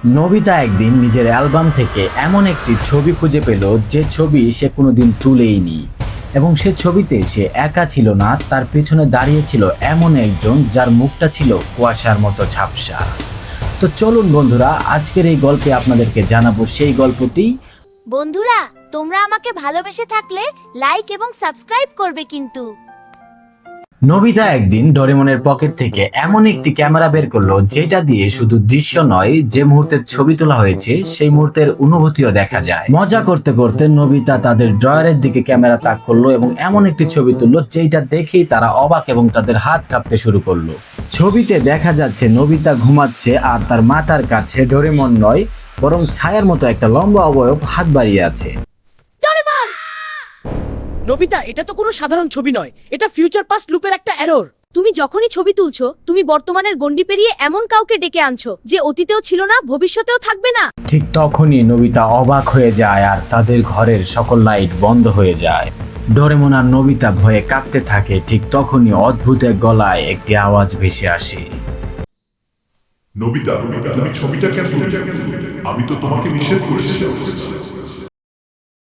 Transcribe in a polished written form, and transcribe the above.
Nobita একদিন নিজের album থেকে এমন একটি ছবি খুঁজে পেল যে ছবি সে কোনোদিন তুলেইনি, এবং সে ছবিতে সে একা ছিল না, তার পেছনে দাঁড়িয়ে ছিল এমন একজন যার মুখটা ছিল কুয়াশার মতো ঝাপসা। তো চলুন বন্ধুরা, আজকের এই গল্পে আপনাদেরকে জানাবো সেই গল্পটি। বন্ধুরা, তোমরা আমাকে ভালোবেসে থাকলে লাইক এবং সাবস্ক্রাইব করবে কিন্তু। নোবিতা একদিন ডোরেমনের পকেট থেকে এমন একটি ক্যামেরা বের করলো যেটা দিয়ে শুধু দৃশ্য নয়, যে মুহূর্তের ছবি তোলা হয়েছে সেই মুহূর্তের অনুভূতিও দেখা যায়। মজা করতে করতে নোবিতা তাদের ড্রয়ারের দিকে ক্যামেরা তাক করলো এবং এমন একটি ছবি তুললো যেটা দেখেই তারা অবাক এবং তাদের হাত কাঁপতে শুরু করলো। ছবিতে দেখা যাচ্ছে নোবিতা ঘুমাচ্ছে আর তার মাথার কাছে ডোরেমন নয় বরং ছায়ার মতো একটা লম্বা অবয়ব হাত বাড়িয়ে আছে। নোবিতা, এটা তো কোনো সাধারণ ছবি নয়, এটা ফিউচার পাস্ট লুপের একটা এরর। তুমি যখনই ছবি তুলছো, তুমি বর্তমানের গণ্ডি পেরিয়ে এমন কাউকে ডেকে আনছো যে অতীতেও ছিল না, ভবিষ্যতেও থাকবে না। ঠিক তখনই নোবিতা অবাক হয়ে যায় আর তাদের ঘরের সকল লাইট বন্ধ হয়ে যায়। ডোরেমন আর নোবিতা ভয়ে কাঁপতে থাকে। ঠিক তখনই অদ্ভুত এক গলায় একটি আওয়াজ ভেসে আসে। নোবিতা, তুমি ছবিটা কেন তুললে? আমি তো তোমাকে নিষেধ করেছিলাম।